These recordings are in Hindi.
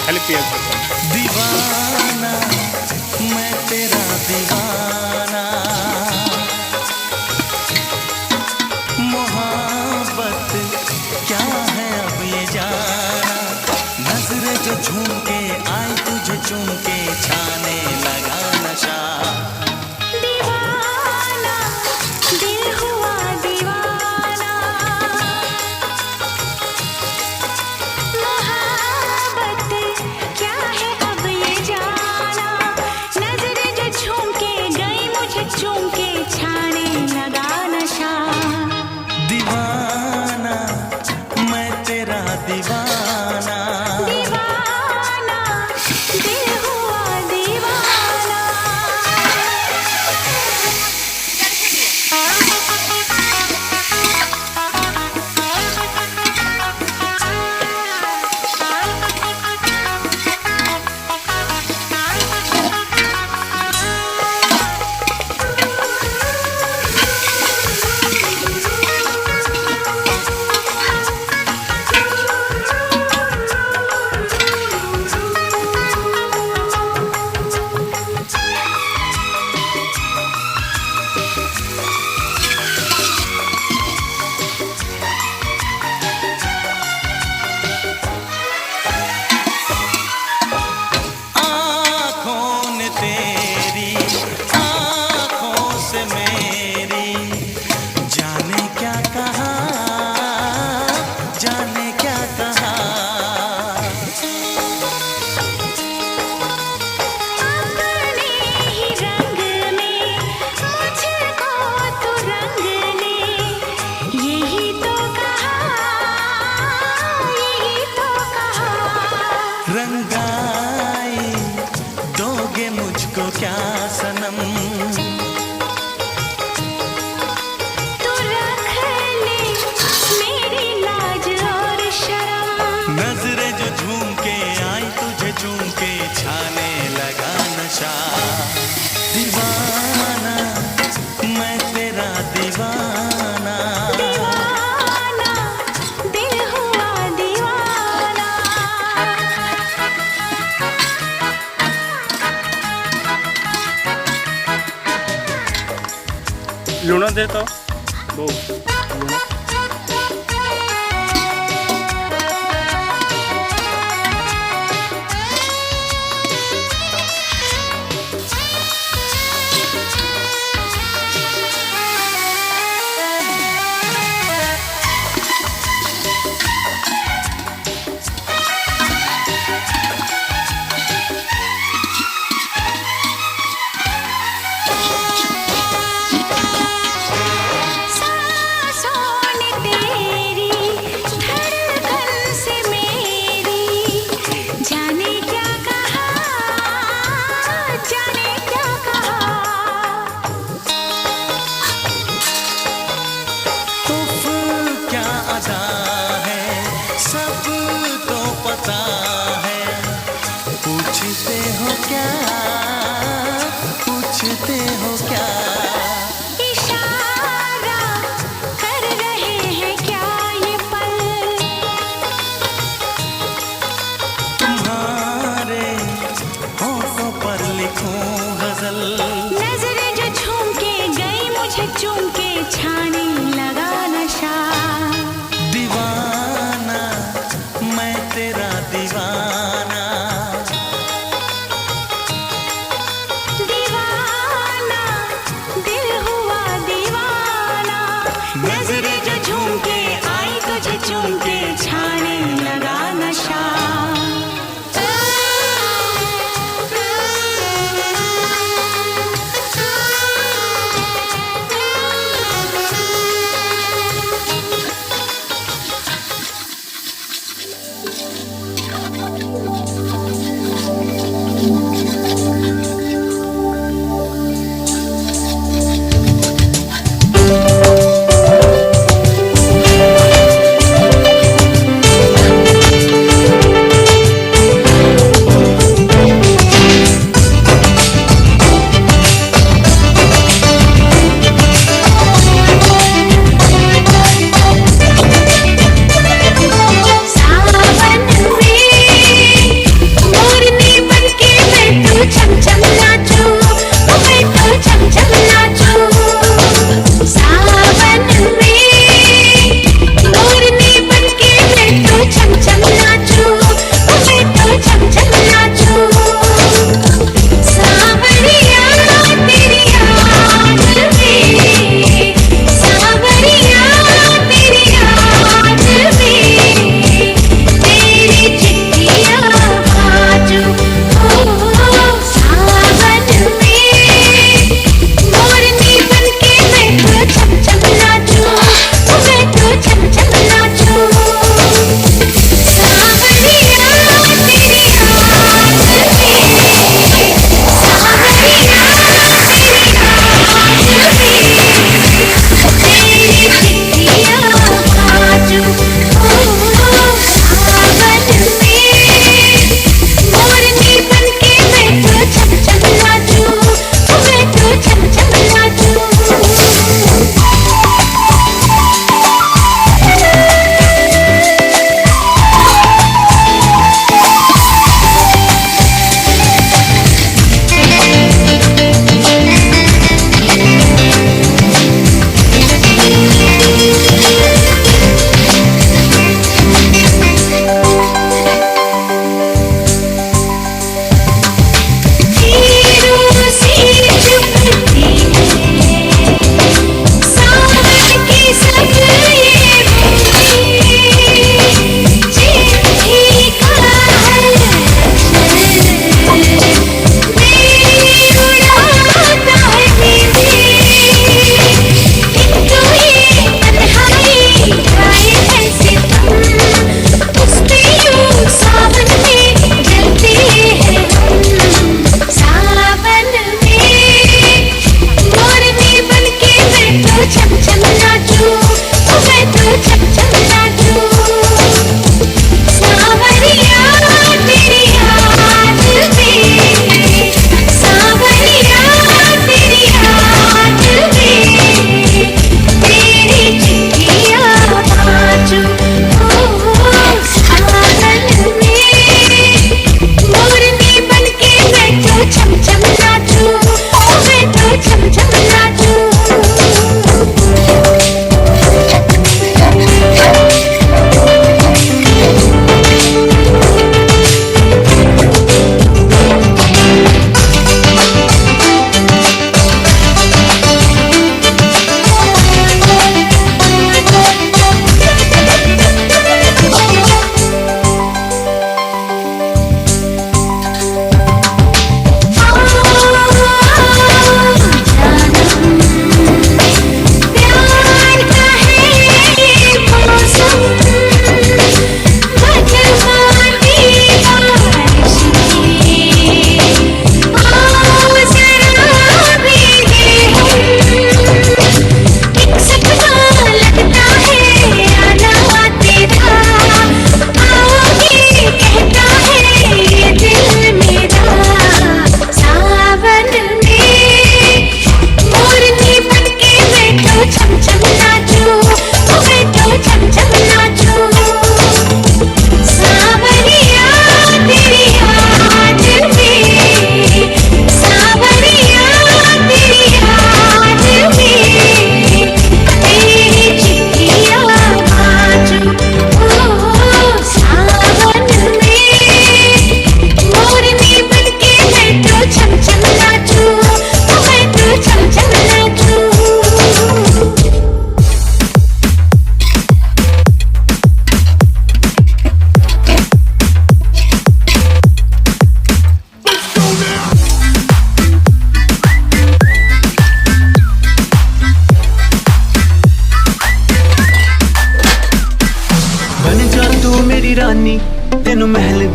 खाली पिया दीवाना मैं तेरा दीवाना, मोहब्बत क्या है अब ये जाना, नजरें जो झूम के आई तुझे चूम के छाने लगा नशा। दीवाना दिल हुआ दीवाना, मोहब्बत क्या है अब ये जाना, नजरें जो झूम के गई मुझे चूम के छाने लगा नशा। दीवाना मैं तेरा दीवाना, दीवाना दिल हुआ दीवाना। आँखों ने तेरी आँखों से मेरी जाने क्या कहा, जाने क्या कहा। अपने ही रंग में मुझको तो रंग ले, यही तो कहा, यही तो कहा। रंगाई दोगे मुझको क्या सनम, तू रख ले मेरी लाज और शर्म, नजरें जो झूम के आई तुझे चूम के छाने लगा नशा। दीवाना मैं तेरा दीवाना, दीवाना दिल हुआ दीवाना। लूना दे तो वो लूना। सांसों ने तेरी धड़कन से मेरी जाने क्या कहा, जाने क्या कहा। उफ क्या अदा है सब तो पता है, पूछते हो क्या, पूछते हो क्या। इशारा कर रहे हैं क्या ये पल, तुम्हारे होठों पर लिखूं गजल, नजरें जो झूम के गई मुझे चूम के छाने लगा नशा। दीवाना मैं तेरा दीवाना, दीवाना दिल हुआ दीवाना, नजरें जो झूम के आई तुझे चूम के छाने लगा नशा।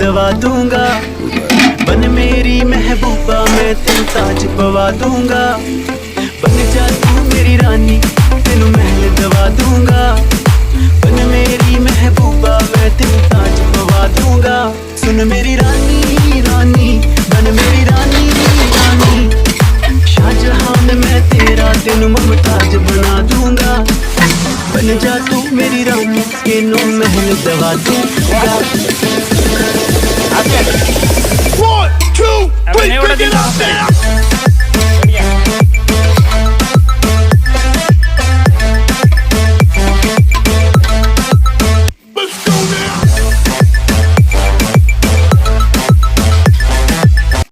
दवा दूंगा। बन मेरी महबूबा मैं तेन ताज पवा दूंगा। बन जा तू मेरी रानी तेनू महल दवा दूंगा। बन मेरी महबूबा मैं तेन ताज पवा दूंगा। सुन मेरी रानी रानी बन मेरी रानी रानी। शाहजहां में मैं तेरा तेनू मुमताज बना दूंगा। बन जा तू मेरी रानी तेनू महल दवा दूंगा। A ver, evo da